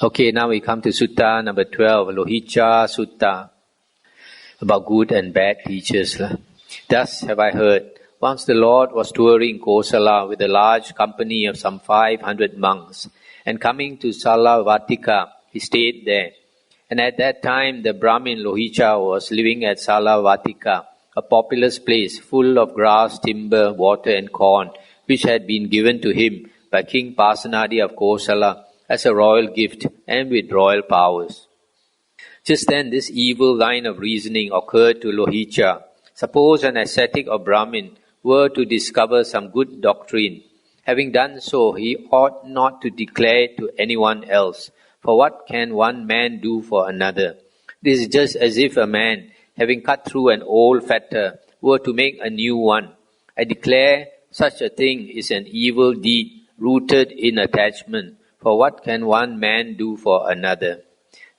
Okay, now we come to Sutta number 12, Lohicca Sutta, about good and bad teachers. Thus have I heard, once the Lord was touring Kosala with a large company of some 500 monks, and coming to Salavattika, he stayed there. And at that time the Brahmin Lohicca was living at Salavattika, a populous place full of grass, timber, water and corn, which had been given to him by King Pasenadi of Kosala as a royal gift and with royal powers. Just then this evil line of reasoning occurred to Lohicca. Suppose an ascetic or Brahmin were to discover some good doctrine. Having done so, he ought not to declare it to anyone else. For what can one man do for another? This is just as if a man, having cut through an old fetter, were to make a new one. I declare such a thing is an evil deed rooted in attachment. For what can one man do for another?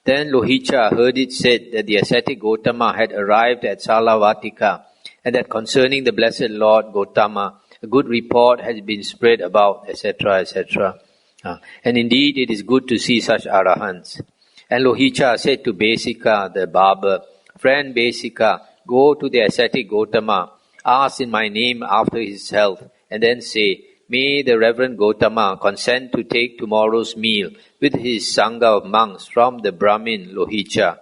Then Lohicca heard it said that the ascetic Gotama had arrived at Salavattika, and that concerning the blessed Lord Gotama, a good report has been spread about, etc., etc. And indeed it is good to see such arahants. And Lohicca said to Besika the barber, Friend Besika, go to the ascetic Gotama, ask in my name after his health, and then say, May the Reverend Gotama consent to take tomorrow's meal with his Sangha of monks from the Brahmin Lohicca.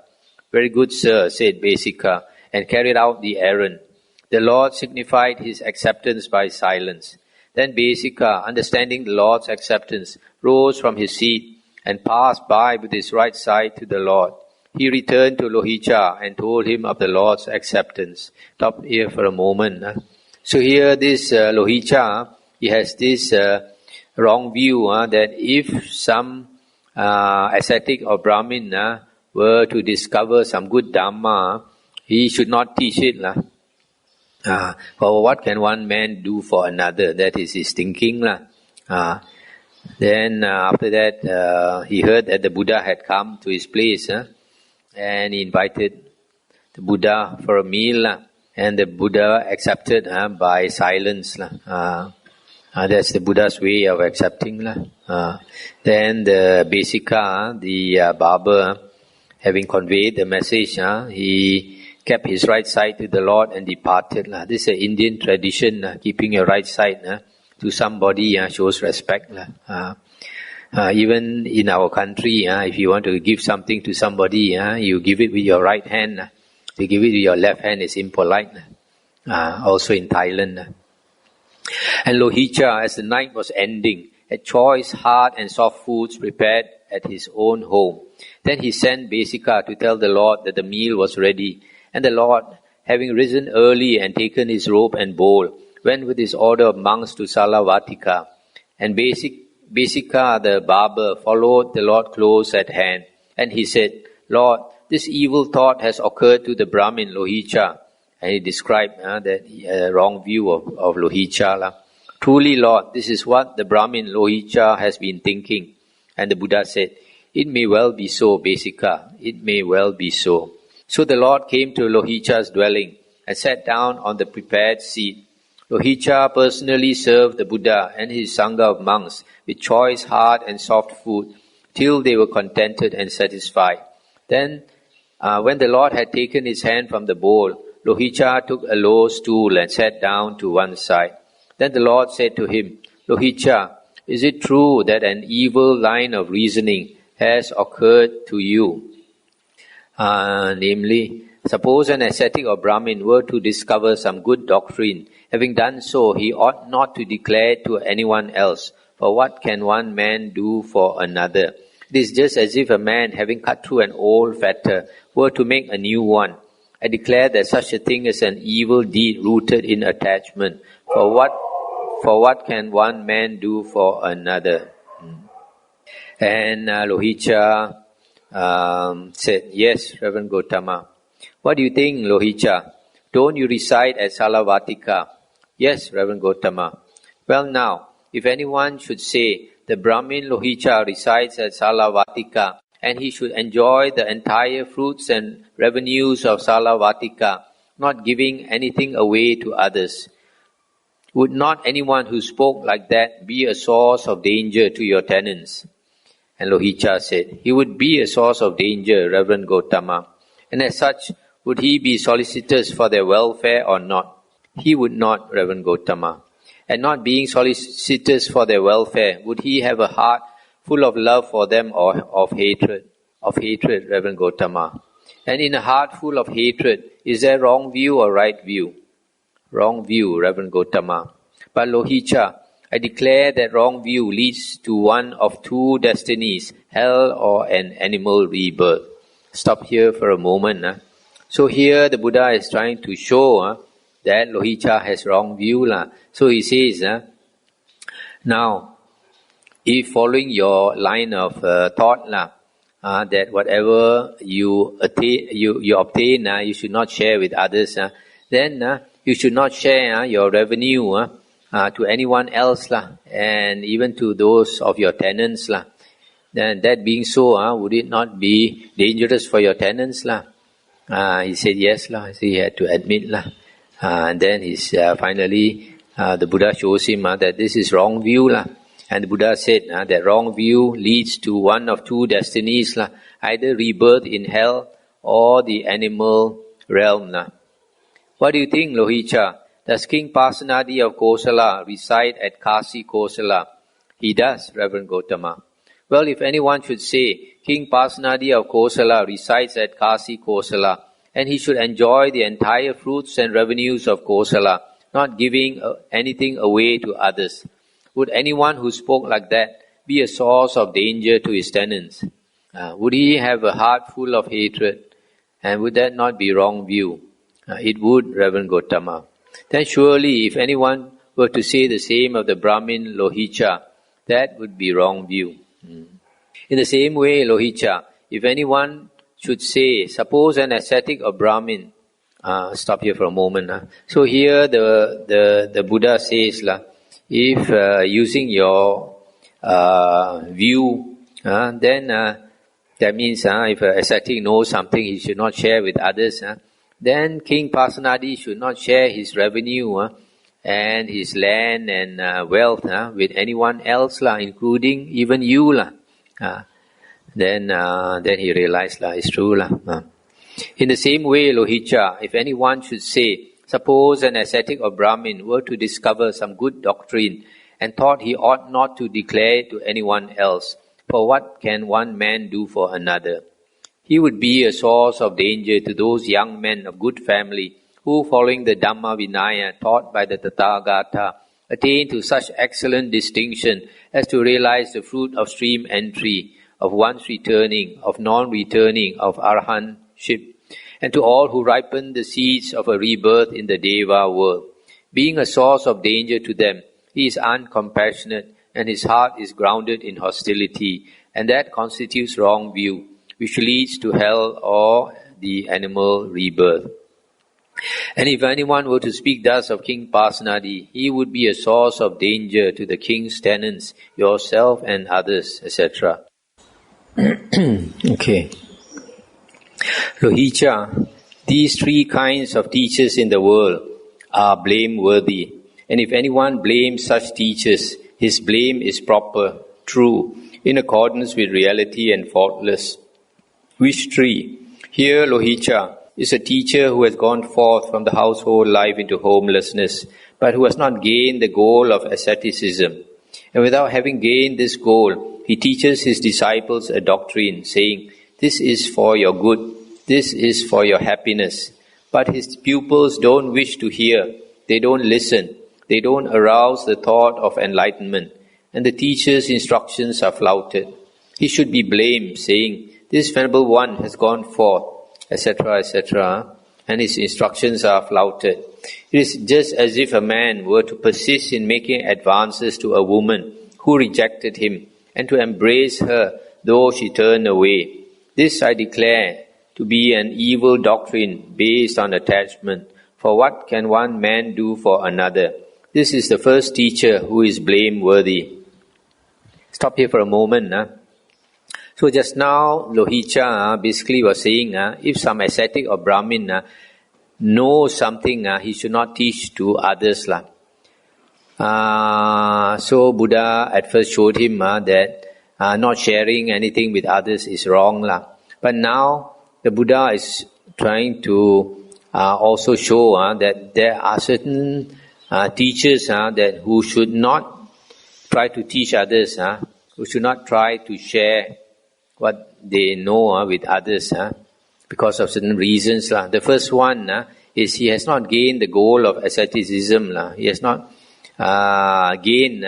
Very good, sir, said Besika, and carried out the errand. The Lord signified his acceptance by silence. Then Besika, understanding the Lord's acceptance, rose from his seat and passed by with his right side to the Lord. He returned to Lohicca and told him of the Lord's acceptance. Stop here for a moment. So here this Lohicca, he has this wrong view that if some ascetic or Brahmin were to discover some good Dhamma, he should not teach it. For what can one man do for another? That is his thinking. Then after that, he heard that the Buddha had come to his place and he invited the Buddha for a meal and the Buddha accepted by silence. That's the Buddha's way of accepting. Then the Besika, the barber, having conveyed the message, he kept his right side to the Lord and departed. This is an Indian tradition, keeping your right side to somebody shows respect. Even in our country, if you want to give something to somebody, you give it with your right hand. To give it with your left hand is impolite. Also in Thailand. And Lohicca, as the night was ending, had choice, hard and soft foods prepared at his own home. Then he sent Besika to tell the Lord that the meal was ready. And the Lord, having risen early and taken his robe and bowl, went with his order of monks to Salavattika. And Besika the barber followed the Lord close at hand. And he said, Lord, this evil thought has occurred to the Brahmin Lohicca. And he described that wrong view of Lohicca. Truly, Lord, this is what the Brahmin Lohicca has been thinking. And the Buddha said, It may well be so, Besika. It may well be so. So the Lord came to Lohicca's dwelling and sat down on the prepared seat. Lohicca personally served the Buddha and his Sangha of monks with choice, hard and soft food till they were contented and satisfied. Then, when the Lord had taken his hand from the bowl, Lohicca took a low stool and sat down to one side. Then the Lord said to him, Lohicca, is it true that an evil line of reasoning has occurred to you? Namely, suppose an ascetic or Brahmin were to discover some good doctrine. Having done so, he ought not to declare it to anyone else. For what can one man do for another? It is just as if a man, having cut through an old fetter, were to make a new one. I declare that such a thing is an evil deed rooted in attachment. For what can one man do for another? And Lohicca said, Yes, Reverend Gotama. What do you think, Lohicca? Don't you reside at Salavattika? Yes, Reverend Gotama. Well now, if anyone should say, the Brahmin Lohicca resides at Salavattika, and he should enjoy the entire fruits and revenues of Salavattika, not giving anything away to others. Would not anyone who spoke like that be a source of danger to your tenants? And Lohicca said, "He would be a source of danger, Reverend Gautama. And as such, would he be solicitous for their welfare or not?" "He would not, Reverend Gautama. And not being solicitous for their welfare, would he have a heart full of love for them or of hatred?" "Of hatred, Reverend Gautama." "And in a heart full of hatred, is there wrong view or right view?" "Wrong view, Reverend Gautama. But Lohicca, I declare that wrong view leads to one of two destinies, hell or an animal rebirth." Stop here for a moment. So here the Buddha is trying to show that Lohicca has wrong view. So he says, now, if following your line of thought, that whatever you obtain, you should not share with others, then you should not share your revenue to anyone else, and even to those of your tenants. Then that being so, would it not be dangerous for your tenants? He said yes, so he had to admit. And then finally the Buddha shows him that this is wrong view. And the Buddha said that wrong view leads to one of two destinies, either rebirth in hell or the animal realm. What do you think, Lohicca? Does King Pasenadi of Kosala reside at Kasi Kosala? He does, Reverend Gautama. Well, if anyone should say, King Pasenadi of Kosala resides at Kasi Kosala, and he should enjoy the entire fruits and revenues of Kosala, not giving anything away to others, would anyone who spoke like that be a source of danger to his tenants? Would he have a heart full of hatred? And would that not be wrong view? It would, Reverend Gautama. Then surely, if anyone were to say the same of the Brahmin Lohicca, that would be wrong view. In the same way, Lohicca, if anyone should say, suppose an ascetic or Brahmin, stop here for a moment. So here the Buddha says, if using your view, then that means if an ascetic knows something he should not share with others, then King Pasenadi should not share his revenue and his land and wealth with anyone else, including even you. Then he realized it's true. In the same way, Lohicca, if anyone should say, suppose an ascetic or Brahmin were to discover some good doctrine and thought he ought not to declare it to anyone else, for what can one man do for another? He would be a source of danger to those young men of good family who, following the Dhammavuddho taught by the Tathagata, attain to such excellent distinction as to realize the fruit of stream entry, of once returning, of non-returning, of arahantship, and to all who ripen the seeds of a rebirth in the Deva world. Being a source of danger to them, he is uncompassionate and his heart is grounded in hostility, and that constitutes wrong view, which leads to hell or the animal rebirth. And if anyone were to speak thus of King Pasenadi, he would be a source of danger to the king's tenants, yourself and others, etc. Okay. Lohicca, these three kinds of teachers in the world are blameworthy. And if anyone blames such teachers, his blame is proper, true, in accordance with reality and faultless. Which three? Here, Lohicca is a teacher who has gone forth from the household life into homelessness, but who has not gained the goal of asceticism. And without having gained this goal, he teaches his disciples a doctrine, saying, this is for your good, this is for your happiness. But his pupils don't wish to hear, they don't listen, they don't arouse the thought of enlightenment, and the teacher's instructions are flouted. He should be blamed, saying, this venerable one has gone forth, etc., etc., and his instructions are flouted. It is just as if a man were to persist in making advances to a woman who rejected him, and to embrace her though she turned away. This I declare to be an evil doctrine based on attachment, for what can one man do for another? This is the first teacher who is blameworthy. Stop here for a moment. So just now, Lohicca basically was saying, if some ascetic or Brahmin knows something, he should not teach to others. So Buddha at first showed him that not sharing anything with others is wrong lah. But now the Buddha is trying to also show that there are certain teachers that who should not try to teach others, who should not try to share what they know with others because of certain reasons lah. The first one is he has not gained the goal of asceticism lah. He has not gained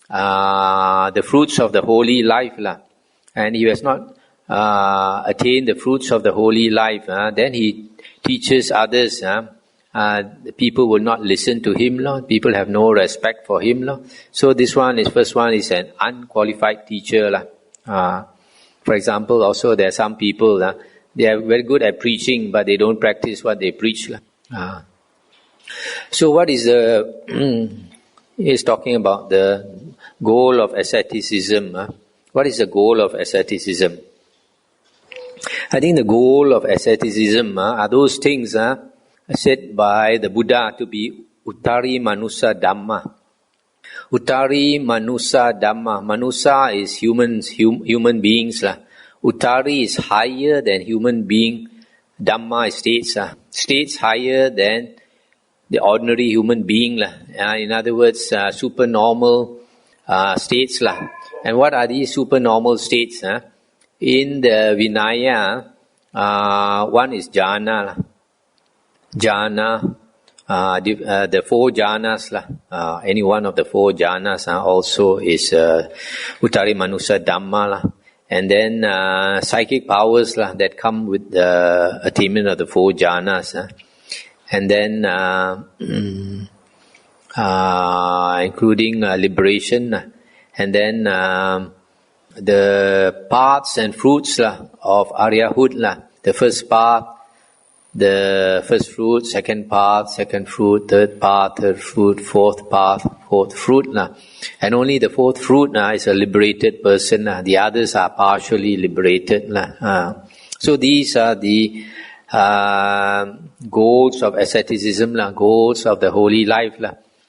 the fruits of the holy life lah, and he has not attained the fruits of the holy life. Then he teaches others. People will not listen to him. People have no respect for him. So this one is first one is an unqualified teacher. For example, also there are some people, they are very good at preaching, but they don't practice what they preach. So what is he's talking about the goal of asceticism. What is the goal of asceticism? I think the goal of asceticism are those things said by the Buddha to be Uttari Manusa Dhamma. Uttari Manusa Dhamma. Manusa is human beings. Uttari is higher than human being. Dhamma is states. States higher than the ordinary human being. In other words, supernormal states. And what are these supernormal states? In the Vinaya, one is jhana. Jhana, the four jhanas, any one of the four jhanas also is Uttari Manusa Dhamma. And then psychic powers that come with the attainment of the four jhanas. And then including liberation. And then the paths and fruits of Aryahood. The first path, the first fruit, second path, second fruit, third path, third fruit, fourth path, fourth fruit. And only the fourth fruit is a liberated person. The others are partially liberated. So these are the goals of asceticism, goals of the holy life.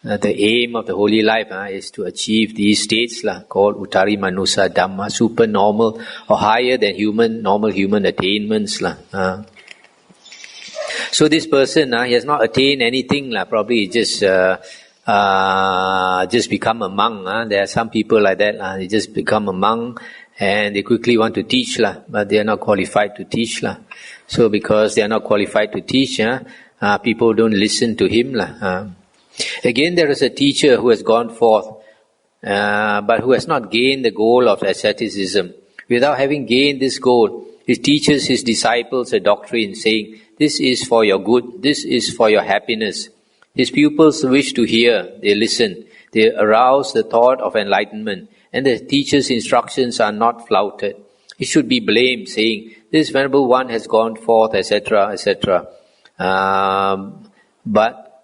The aim of the holy life is to achieve these states called Uttari Manusa Dhamma, supernormal or higher than normal human attainments. So this person, he has not attained anything. Probably just become a monk. There are some people like that. They just become a monk and they quickly want to teach, but they are not qualified to teach. So because they are not qualified to teach, people don't listen to him. Again, there is a teacher who has gone forth, but who has not gained the goal of asceticism. Without having gained this goal, he teaches his disciples a doctrine saying, this is for your good, this is for your happiness. His pupils wish to hear, they listen, they arouse the thought of enlightenment, and the teacher's instructions are not flouted. He should be blamed, saying, this venerable one has gone forth, etc., etc., but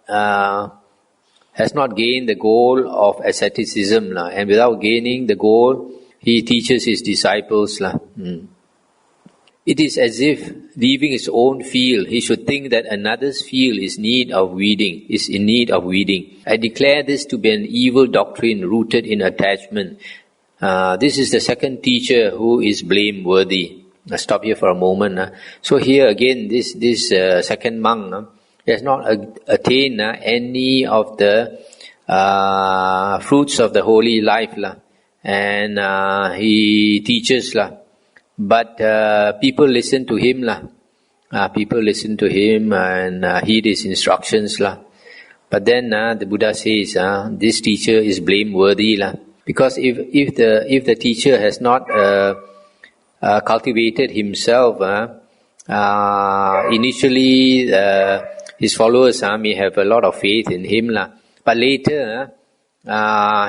has not gained the goal of asceticism, and without gaining the goal, he teaches his disciples. It is as if, leaving his own field, he should think that another's field is in need of weeding. I declare this to be an evil doctrine rooted in attachment. This is the second teacher who is blameworthy. I'll stop here for a moment. So here again, this second monk has not attained any of the fruits of the holy life, and he teaches, but people listen to him, people listen to him and heed his instructions, but then the Buddha says this teacher is blameworthy, because if the teacher has not cultivated himself, initially his followers may have a lot of faith in him, but later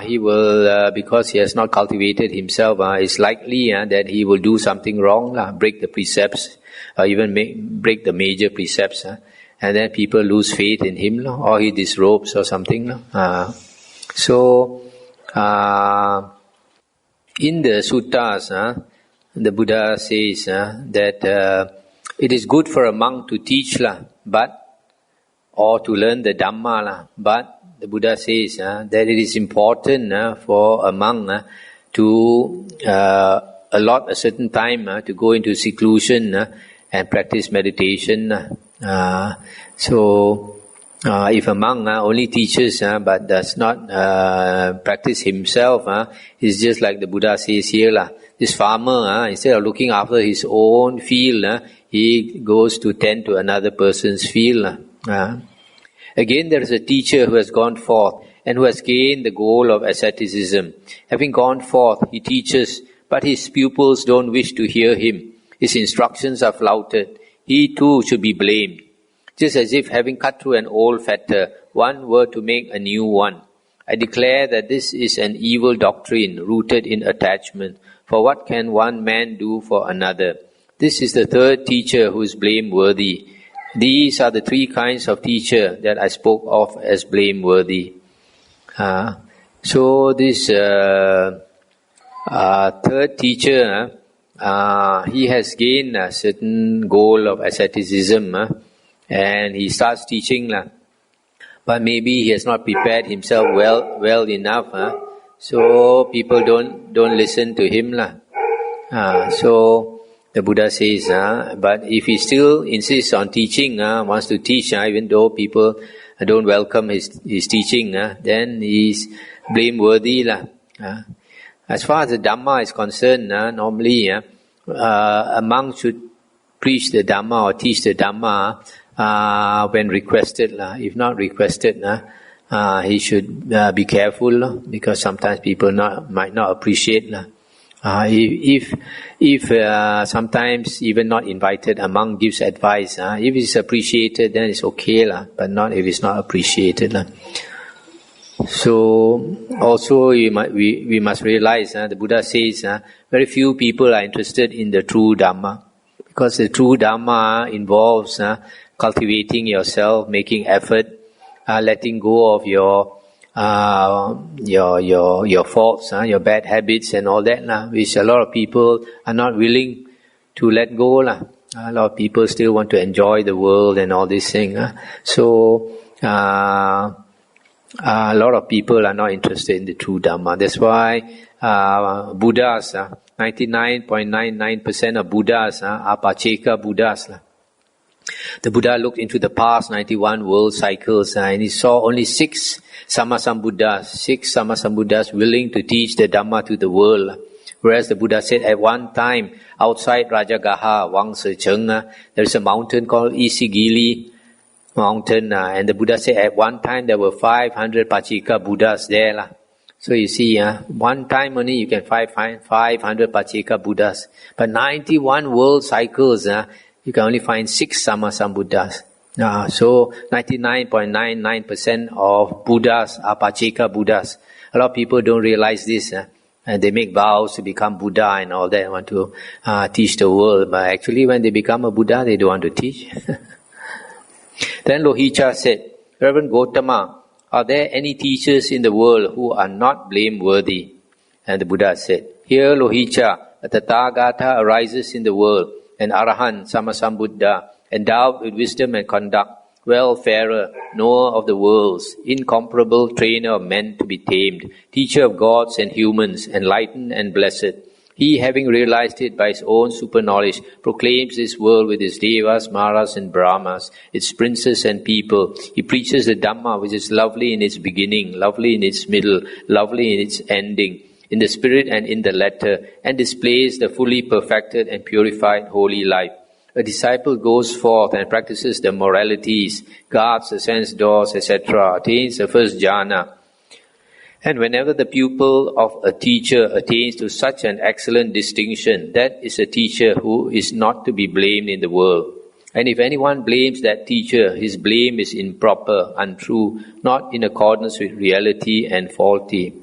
he will, because he has not cultivated himself, it's likely that he will do something wrong, break the precepts, or even break the major precepts, and then people lose faith in him, or he disrobes or something. So in the suttas, the Buddha says that it is good for a monk to teach, or to learn the Dhamma, but the Buddha says that it is important for a monk to allot a certain time to go into seclusion and practice meditation. If a monk only teaches but does not practice himself, it's just like the Buddha says here. This farmer, instead of looking after his own field, he goes to tend to another person's field. Again, there is a teacher who has gone forth and who has gained the goal of asceticism. Having gone forth, he teaches, but his pupils don't wish to hear him. His instructions are flouted. He too should be blamed. Just as if having cut through an old fetter, one were to make a new one. I declare that this is an evil doctrine rooted in attachment. For what can one man do for another? This is the third teacher who is blameworthy. These are the three kinds of teacher that I spoke of as blameworthy. So this third teacher, he has gained a certain goal of asceticism, and he starts teaching, but maybe he has not prepared himself well enough, so people don't listen to him, so the Buddha says, but if he still insists on teaching, wants to teach, even though people don't welcome his teaching, then he is blameworthy. As far as the Dhamma is concerned, normally a monk should preach the Dhamma or teach the Dhamma when requested. If not requested, he should be careful, because sometimes people might not appreciate. If sometimes even not invited, a monk gives advice, if it's appreciated, then it's okay, but not if it's not appreciated. So also we must realize, the Buddha says, very few people are interested in the true Dhamma, because the true Dhamma involves cultivating yourself, making effort, letting go of your faults, your bad habits and all that, which a lot of people are not willing to let go. A lot of people still want to enjoy the world and all these things. So a lot of people are not interested in the true Dhamma. That's why Buddhas, 99.99% of Buddhas are Pacheka Buddhas. The Buddha looked into the past 91 world cycles, and he saw only 6 Sammasambuddhas willing to teach the Dhamma to the world. Whereas the Buddha said at one time, outside Rajagaha, Wangsa-cheng, there is a mountain called Isigili mountain, and the Buddha said at one time there were 500 Pacheka Buddhas there. So you see, one time only you can find 500 Pacheka Buddhas. But 91 world cycles, you can only find 6 Sammasambuddhas. So 99.99% of Buddhas are Pacheka Buddhas. A lot of people don't realize this. And they make vows to become Buddha and all that, want to teach the world. But actually when they become a Buddha, they don't want to teach. Then Lohicca said, Reverend Gautama, are there any teachers in the world who are not blameworthy? And the Buddha said, Here Lohicca, a Tathagata arises in the world, an Arahant, Sammasambuddha, endowed with wisdom and conduct, well-farer, knower of the worlds, incomparable trainer of men to be tamed, teacher of gods and humans, enlightened and blessed. He, having realized it by his own super-knowledge, proclaims this world with its devas, maras and brahmas, its princes and people. He preaches the Dhamma, which is lovely in its beginning, lovely in its middle, lovely in its ending, in the spirit and in the letter, and displays the fully perfected and purified holy life. A disciple goes forth and practices the moralities, guards the sense doors, etc., attains the first jhana. And whenever the pupil of a teacher attains to such an excellent distinction, that is a teacher who is not to be blamed in the world. And if anyone blames that teacher, his blame is improper, untrue, not in accordance with reality and faulty.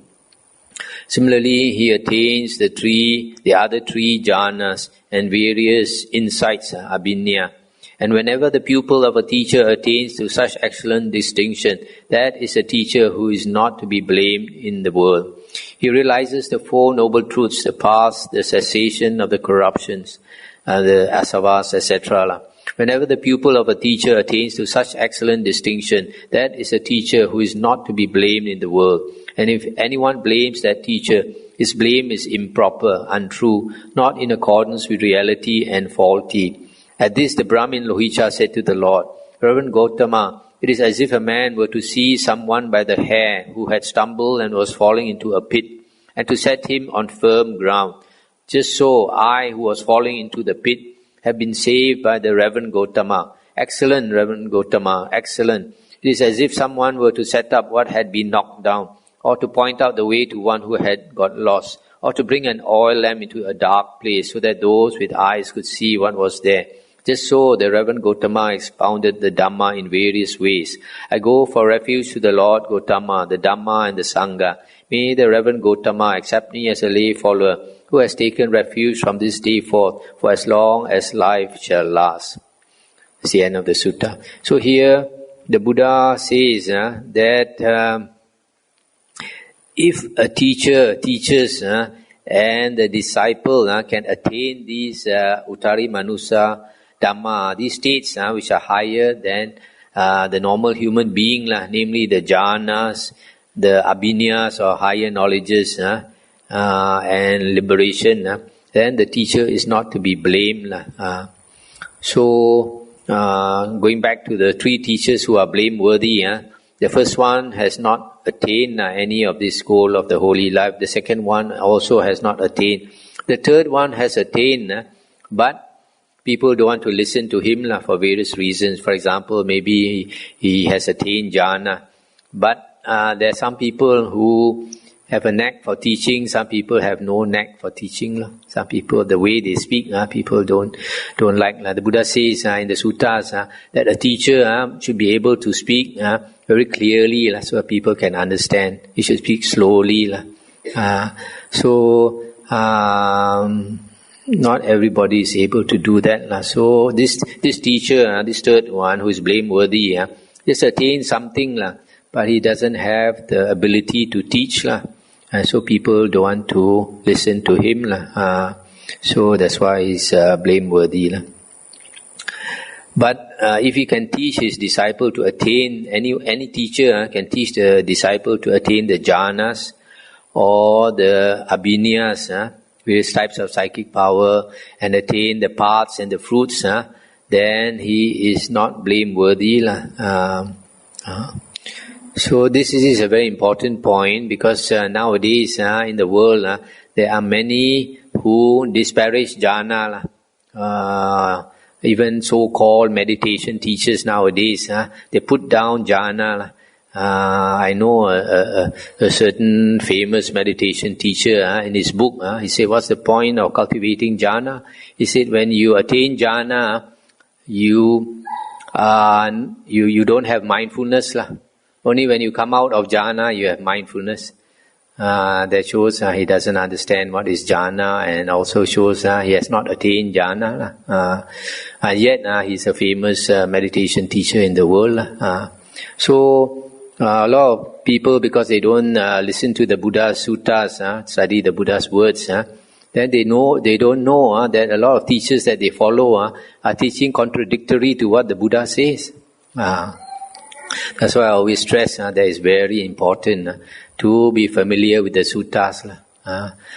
Similarly, he attains the other three jhanas and various insights, abhinya. And whenever the pupil of a teacher attains to such excellent distinction, that is a teacher who is not to be blamed in the world. He realizes the Four Noble Truths, the past, the cessation of the corruptions, the asavas, etc. Whenever the pupil of a teacher attains to such excellent distinction, that is a teacher who is not to be blamed in the world. And if anyone blames that teacher, his blame is improper, untrue, not in accordance with reality and faulty. At this, the Brahmin Lohicca said to the Lord, Reverend Gautama, it is as if a man were to see someone by the hair who had stumbled and was falling into a pit, and to set him on firm ground. Just so, I, who was falling into the pit, have been saved by the Reverend Gautama. Excellent, Reverend Gautama, excellent. It is as if someone were to set up what had been knocked down, or to point out the way to one who had got lost, or to bring an oil lamp into a dark place so that those with eyes could see what was there. Just so, the Reverend Gautama expounded the Dhamma in various ways. I go for refuge to the Lord Gautama, the Dhamma and the Sangha. May the Reverend Gautama accept me as a lay follower who has taken refuge from this day forth for as long as life shall last. That's the end of the sutta. So here, the Buddha says that if a teacher teaches and the disciple can attain these Uttari Manusa Dhamma, these states which are higher than the normal human being, namely the jhanas, the abhinyas or higher knowledges and liberation, then the teacher is not to be blamed. So, going back to the three teachers who are blameworthy, the first one has not attained any of this goal of the holy life. The second one also has not attained. The third one has attained, but people don't want to listen to him for various reasons. For example, maybe he has attained jhana, but there are some people who have a knack for teaching. Some people have no knack for teaching. Some people, the way they speak, people don't like. The Buddha says in the suttas that a teacher should be able to speak very clearly so people can understand. He should speak slowly. Not everybody is able to do that. So this teacher, this third one who is blameworthy, just attained something, but he doesn't have the ability to teach. So people don't want to listen to him. So that's why he's blameworthy. But if he can teach his disciple to attain, any teacher can teach the disciple to attain the jhanas or the abhinyas, various types of psychic power, and attain the paths and the fruits, then he is not blameworthy. So this is a very important point, because nowadays in the world there are many who disparage jhana. Even so-called meditation teachers nowadays, they put down jhana. I know a certain famous meditation teacher in his book, he said, what's the point of cultivating jhana? He said, when you attain jhana, you don't have mindfulness. Only when you come out of jhana, you have mindfulness. That shows he doesn't understand what is jhana, and also shows he has not attained jhana. Yet he's a famous meditation teacher in the world. So a lot of people, because they don't listen to the Buddha's suttas, study the Buddha's words, then they don't know that a lot of teachers that they follow are teaching contradictory to what the Buddha says. That's why I always stress that it's very important to be familiar with the suttas.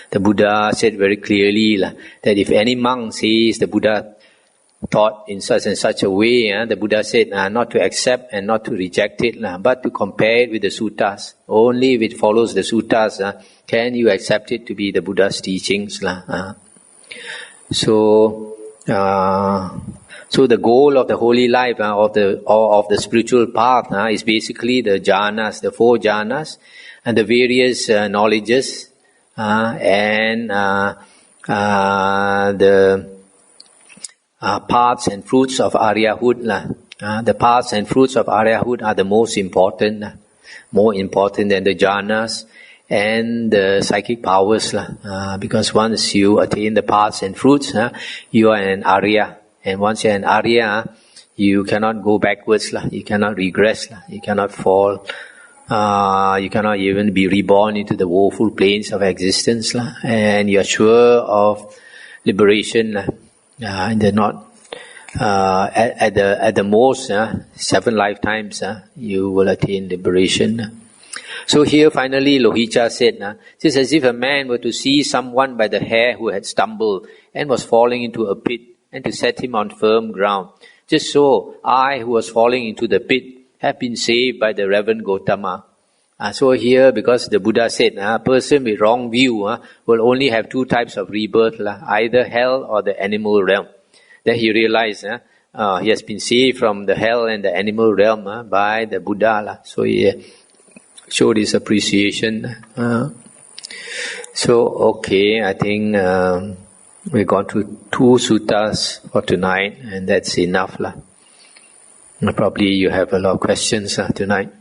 The Buddha said very clearly that if any monk says the Buddha taught in such and such a way, the Buddha said not to accept and not to reject it, but to compare it with the suttas. Only if it follows the suttas can you accept it to be the Buddha's teachings. So the goal of the holy life, of the spiritual path, is basically the jhanas, the 4 jhanas, and the various knowledges, and the paths and fruits of Aryahood. The paths and fruits of Aryahood are the most important, more important than the jhanas and the psychic powers. Because once you attain the paths and fruits, you are an Arya. And once you're an Arya, you cannot go backwards, you cannot regress, you cannot fall, you cannot even be reborn into the woeful planes of existence, and you're sure of liberation. At the most 7 lifetimes, you will attain liberation. So here finally Lohicca said, just as if a man were to see someone by the hair who had stumbled and was falling into a pit, and to set him on firm ground. Just so I, who was falling into the pit, have been saved by the Reverend Gautama. So here, because the Buddha said, a person with wrong view will only have two types of rebirth, either hell or the animal realm. Then he realized he has been saved from the hell and the animal realm by the Buddha. So he showed his appreciation. So, okay, I think we've gone through 2 suttas for tonight, and that's enough. Probably you have a lot of questions tonight.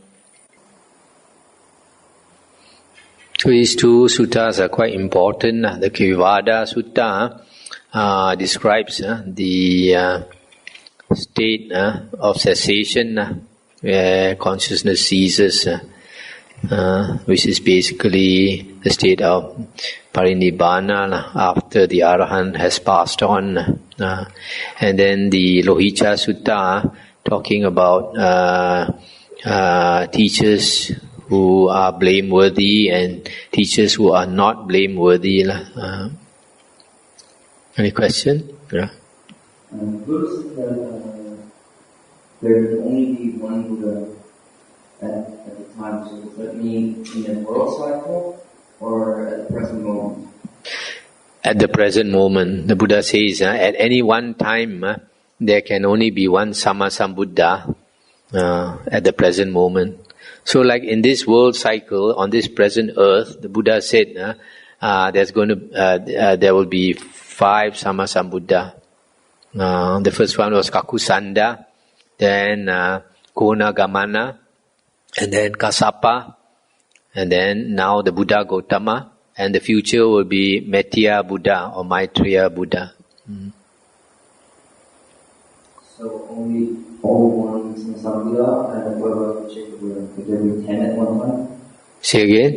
So these 2 suttas are quite important. The Kivada Sutta describes the state of cessation where consciousness ceases, which is basically the state of parinibbana after the Arahant has passed on. And then the Lohicca Sutta talking about teachers who are blameworthy and teachers who are not blameworthy. Any question? Yeah. Buddha said that there can only be one Buddha at the time. So does that mean in a world cycle or at the present moment? At the present moment, the Buddha says at any one time there can only be one Sammasambuddha at the present moment. So like in this world cycle, on this present earth, the Buddha said there will be 5 Sammasambuddha. The first one was Kakusanda, then Konagamana, and then Kassapa, and then now the Buddha Gautama, and the future will be Metteyya Buddha or Maitreya Buddha. So only one Sammasambuddha, and what about the Buddha? Could there be 10 at one time? Say again?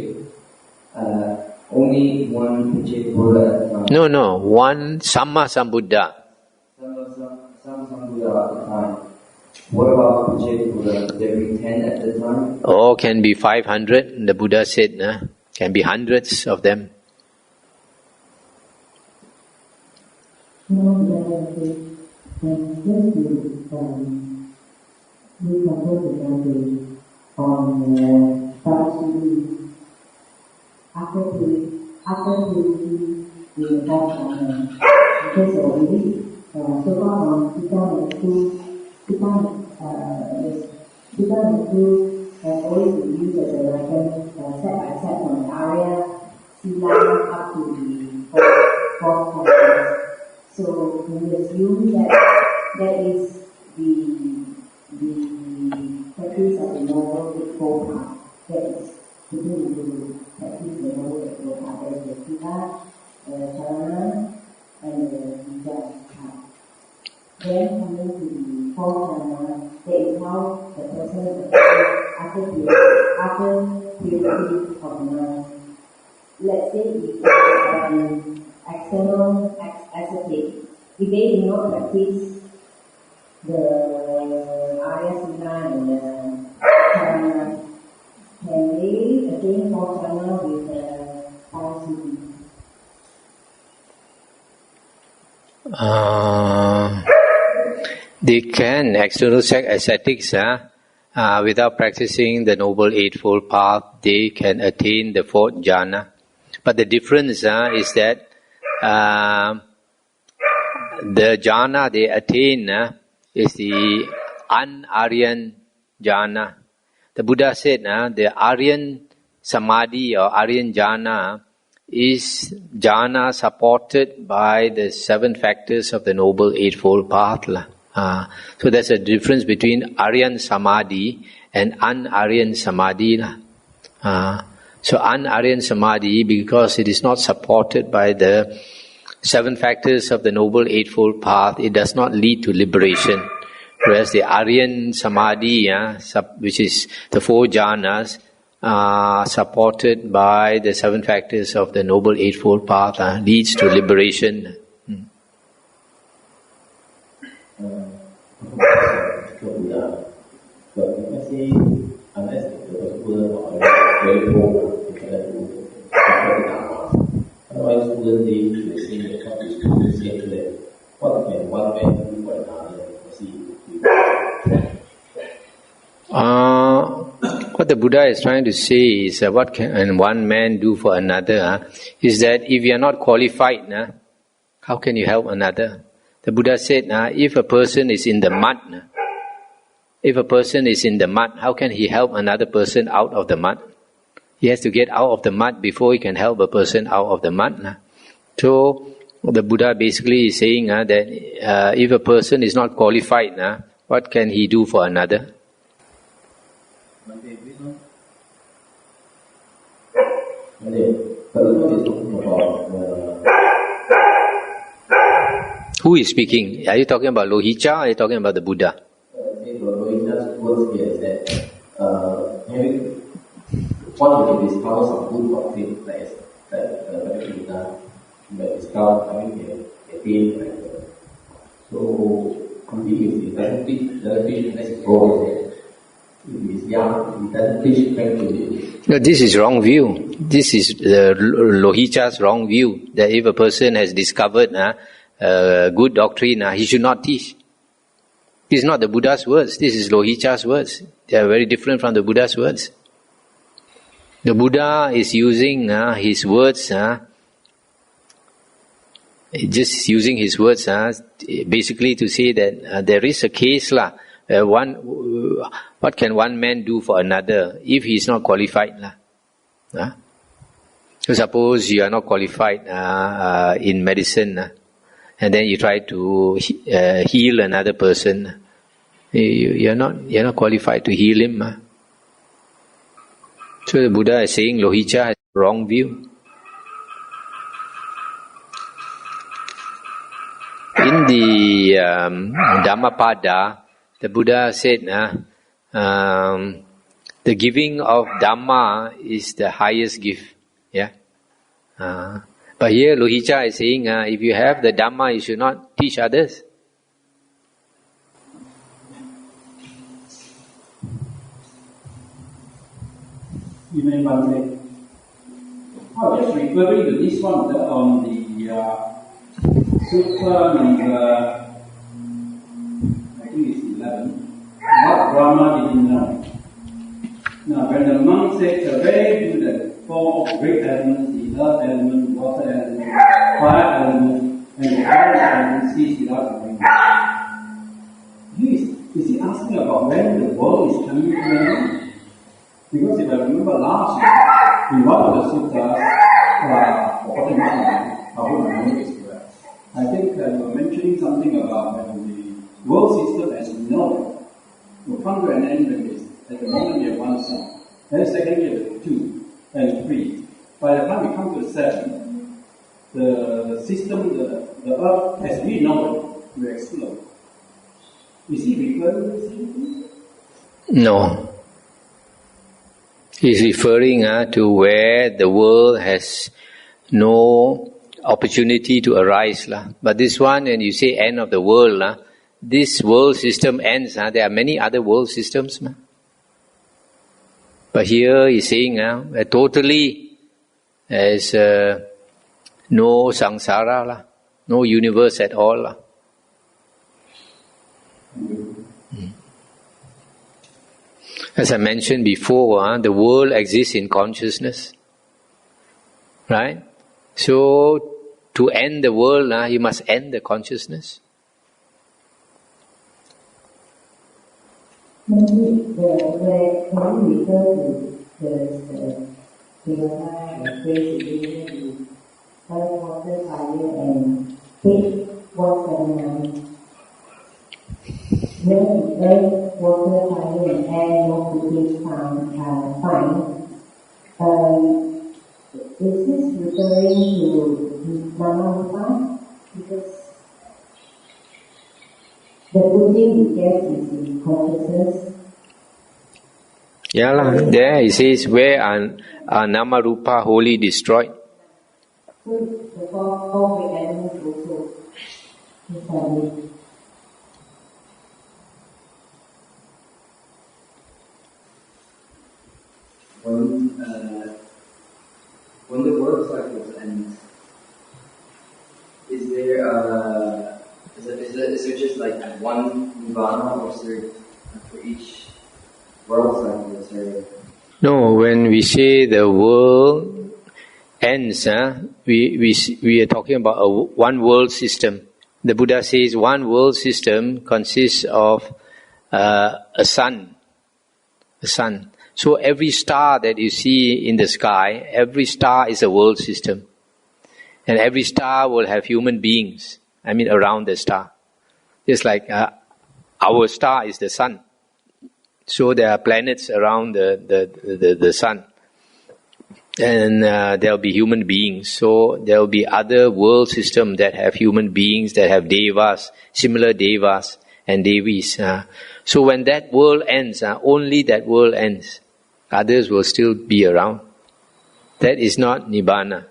Only one Buddha at a time. No, one Sammasambuddha. Sammasambuddha at a time. What about Buddha? Could there be 10 at the time? Oh, can be 500. The Buddha said, can be hundreds of them. Has always been used as a reference step by step from the Arya Sila up to the fourth conference. So we assume that is the practice of the Noble Eightfold Path. That is to do to practice the Noble Eightfold Path. There is the Sila, Charana, and the Digha Nikaya. Then coming to the fourth Charana, that is how the person after purity of mind. Let's say if an external ascetic, if they do not practice the Arya Sila and the Charana, can they again fall Charana with the policy? They can, external ascetics, without practicing the Noble Eightfold Path, they can attain the 4th jhana. But the difference is that the jhana they attain is the un-Aryan jhana. The Buddha said the Aryan Samadhi or Aryan jhana is jhana supported by the 7 factors of the Noble Eightfold Path. So there's a difference between Aryan Samadhi and un-Aryan Samadhi. So un-Aryan Samadhi, because it is not supported by the 7 factors of the Noble Eightfold Path, it does not lead to liberation. Whereas the Aryan Samadhi, which is the 4 jhanas, supported by the 7 factors of the Noble Eightfold Path, leads to liberation. But if I say, unless the Buddha or very poor. They cannot do the Dhamma. Otherwise, wouldn't they say that what is to say to them? What can one man do for another? What the Buddha is trying to say is what can one man do for another is that if you are not qualified, how can you help another? The Buddha said, if a person is in the mud, how can he help another person out of the mud? He has to get out of the mud before he can help a person out of the mud. So the Buddha basically is saying that if a person is not qualified, what can he do for another? Who is speaking? Are you talking about Lohicca or are you talking about the Buddha? Lohicca's words here is that having one to discover some good doctrine, like Buddha, but discover having a pain. So, continuously, it doesn't teach unless it grows. If it's young, it doesn't teach effectively. No, this is wrong view. This is Lohicca's wrong view, that if a person has discovered good doctrine, he should not teach. This is not the Buddha's words, this is Lohicca's words. They are very different from the Buddha's words. The Buddha is using his words, just using his words basically to say that there is a case what can one man do for another if he is not qualified? So suppose you are not qualified in medicine, and then you try to heal another person. You are not qualified to heal him. So the Buddha is saying Lohicca has a wrong view. In the Dhammapada, the Buddha said, the giving of Dhamma is the highest gift. Yeah. But here Lohicca is saying, if you have the Dhamma, you should not teach others. You may wonder, just referring to this one on the Sutta number, I think it's 11, what Brahma didn't know. Now, when the monk said the very good at four great elements, the earth element, water element, fire element, and the fire element cease without knowing. Is he asking about when the world is coming to an end? Because if I remember last year, in one of the suttas, I think you were mentioning something about when the world system as we know it will come to an end when it's, at the moment you have one sun, then secondly you have 2 and 3. By the time we come to 7, the system, the earth as we know it will explode. Is he referring to the same thing? No. He's referring to where the world has no opportunity to arise. But this one, when you say end of the world, this world system ends. There are many other world systems. But here he's saying totally there is no samsara, no universe at all. As I mentioned before, the world exists in consciousness. Right? So, to end the world, you must end the consciousness. When you refer to the Himalaya and place in earth, water, fire, and heat, water, when earth, water, fire, and air no cooking fine, is this referring to Dhammavuddho? Because the cooking we get is in consciousness. There it says, where are Nama Rupa wholly destroyed? So the four elements also established. when the world cycles end, is there just like one nirvana, or is there for each world cycle? Is there? No, when we say the world ends, we are talking about a one world system. The Buddha says one world system consists of a sun. So every star that you see in the sky, every star is a world system. And every star will have human beings, around the star. Just like our star is the sun. So there are planets around the sun. And there will be human beings. So there will be other world systems that have human beings, that have devas, similar devas and devis. So when that world ends, only that world ends. Others will still be around. That is not Nibbana.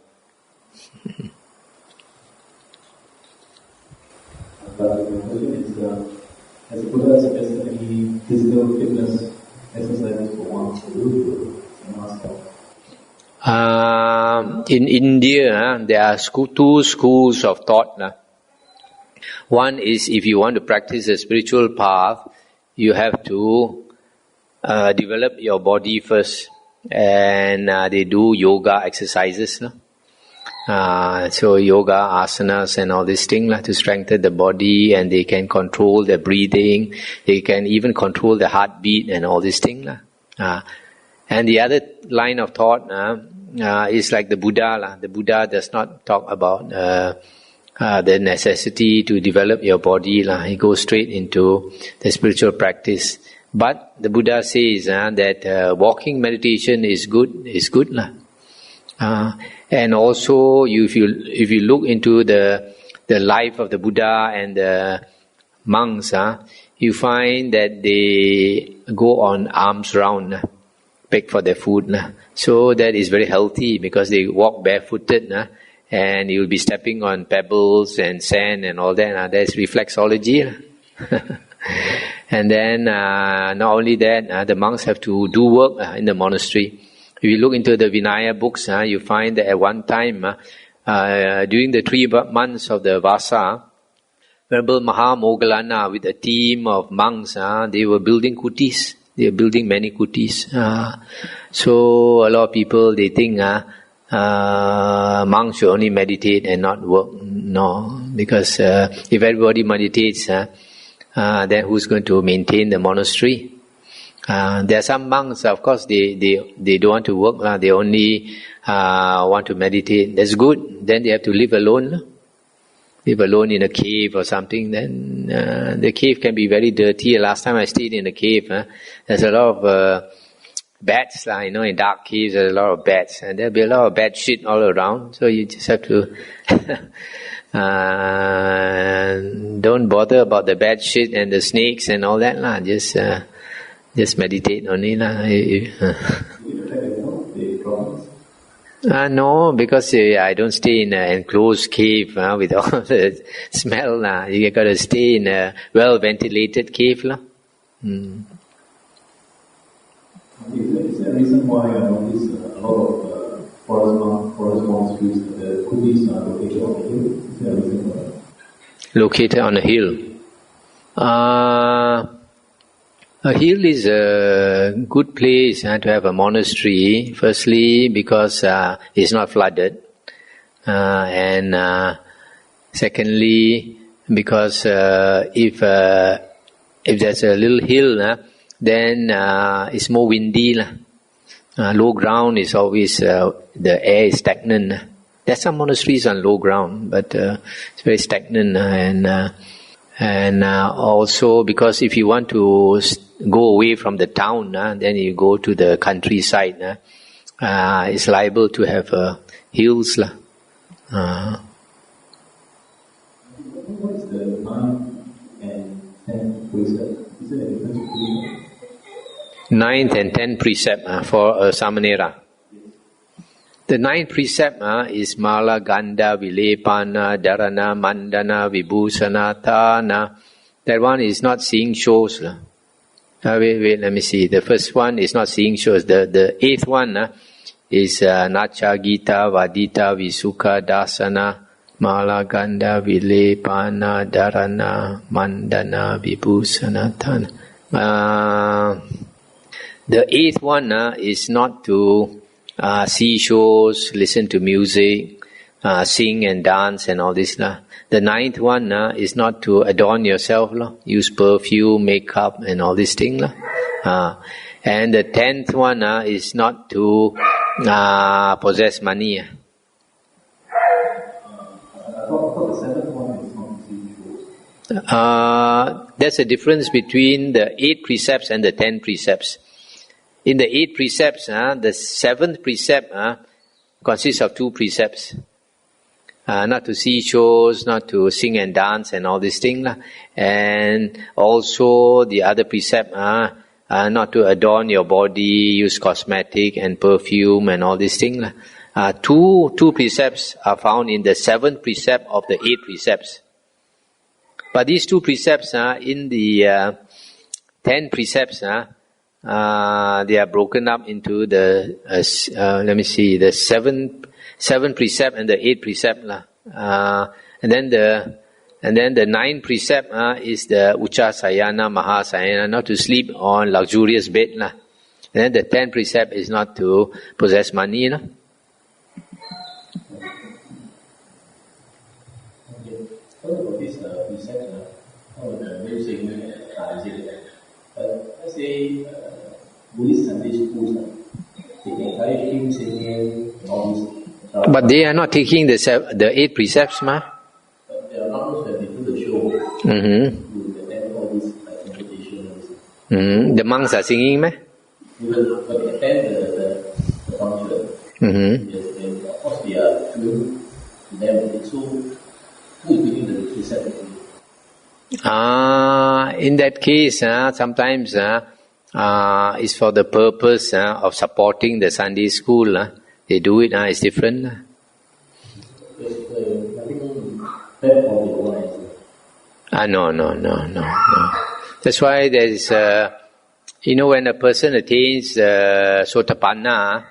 As a Buddha suggested any physical fitness exercises for one to do in India, there are two schools of thought. One is if you want to practice a spiritual path, you have to develop your body first, and they do yoga exercises. So yoga, asanas and all these things to strengthen the body, and they can control the breathing, they can even control the heartbeat and all these things. And the other line of thought is like the Buddha. The Buddha does not talk about the necessity to develop your body. He goes straight into the spiritual practice. But the Buddha says that walking meditation is good. And also, if you look into the life of the Buddha and the monks, you find that they go on alms round, beg for their food. So that is very healthy because they walk barefooted, and you'll be stepping on pebbles and sand and all that. That's reflexology. And then not only that, the monks have to do work in the monastery. If you look into the Vinaya books, you find that at one time, during the 3 months of the Vasa, Venerable Mahamoggallana with a team of monks, they were building kutis. They were building many kutis. So a lot of people, they think monks should only meditate and not work. No, because if everybody meditates, then who's going to maintain the monastery? There are some monks, of course, they don't want to work. They only want to meditate. That's good. Then they have to live alone. Live alone in a cave or something. Then the cave can be very dirty. Last time I stayed in a cave, there's a lot of bats. In dark caves there's a lot of bats. And there'll be a lot of bad shit all around. So you just have to... don't bother about the bad shit and the snakes and all that. Just meditate only. No, because I don't stay in an enclosed cave with all the smell. You got to stay in a well-ventilated cave. Is there a reason why I notice a lot of forest monasteries, the kutis are located on the hill? Is there a reason why? Located on a hill. A hill is a good place to have a monastery. Firstly, because it's not flooded, and secondly, because if there's a little hill, then it's more windy. Low ground is always the air is stagnant. There's some monasteries on low ground, but it's very stagnant, and also because if you want to go away from the town, then you go to the countryside. It's liable to have hills. What is the 9th and 10th precept? Is there a difference between them? 9th and 10th precept for a Samanera. The 9th precept is Mala Ganda Vilepana Dharana Mandana Vibhusanatana. That one is not seeing shows. Wait, let me see. The first one is not seeing shows. The eighth one is Nacha Gita Vadita Visuka Dasana Malaganda Vilepana Dharana Mandana Vibhusanatana. The eighth one is not to see shows, listen to music, sing and dance and all this. The ninth one is not to adorn yourself, use perfume, makeup and all these things. And the 10th one is not to possess money. There's a difference between the 8 precepts and the 10 precepts. In the 8 precepts, the 7th precept consists of 2 precepts. Not to see shows, not to sing and dance and all these things. And also the other precept, not to adorn your body, use cosmetic and perfume and all these things. Two precepts are found in the 7th precept of the 8 precepts. But these 2 precepts in the 10 precepts, they are broken up into the, the 7 precept and the 8 precept. And then the 9th precept is the Ucha Sayana, Maha Sayana, not to sleep on luxurious bed. And then the 10th precept is not to possess money. Let's say Buddhist Sunday schools, they encourage hymn singing and all this. But they are not taking the 8 precepts, They are not those that they do the show. Mm-hmm. To attend all these invitations. Mm-hmm. The monks are singing, meh? But they attend the function. Mm-hmm. Yes, and of course they are tuned to them. So who is giving the precept? In that case, sometimes it's for the purpose of supporting the Sunday school. They do it, it's different. No. That's why there is, when a person attains Sotapanna,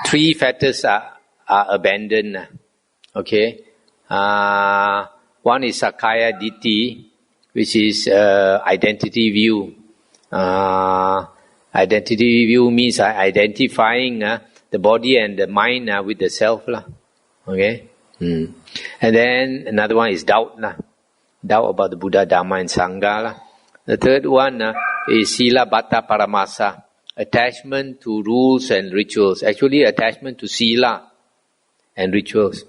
3 factors are abandoned. Okay? One is Sakaya Ditti, which is identity view. Identity view means identifying the body and the mind with the self. Okay? And then another one is doubt. Doubt about the Buddha, Dhamma and Sangha. The third one is Sila Bhatta Paramasa, attachment to rules and rituals. Actually, attachment to Sila and rituals.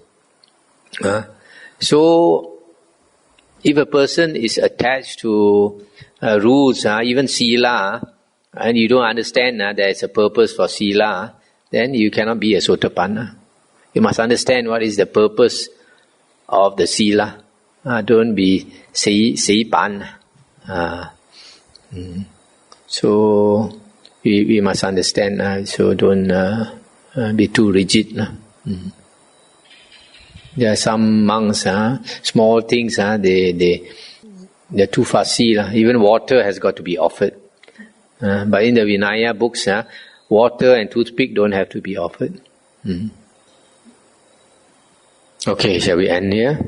So, if a person is attached to rules, even Sila, and you don't understand there is a purpose for Sila, then you cannot be a Sotapanna. You must understand what is the purpose of the Sila. Don't be Seipan. So, we must understand, so don't be too rigid. There are some monks, small things, they're too fussy. Even water has got to be offered. But in the Vinaya books, water and toothpick don't have to be offered. Okay, shall we end here?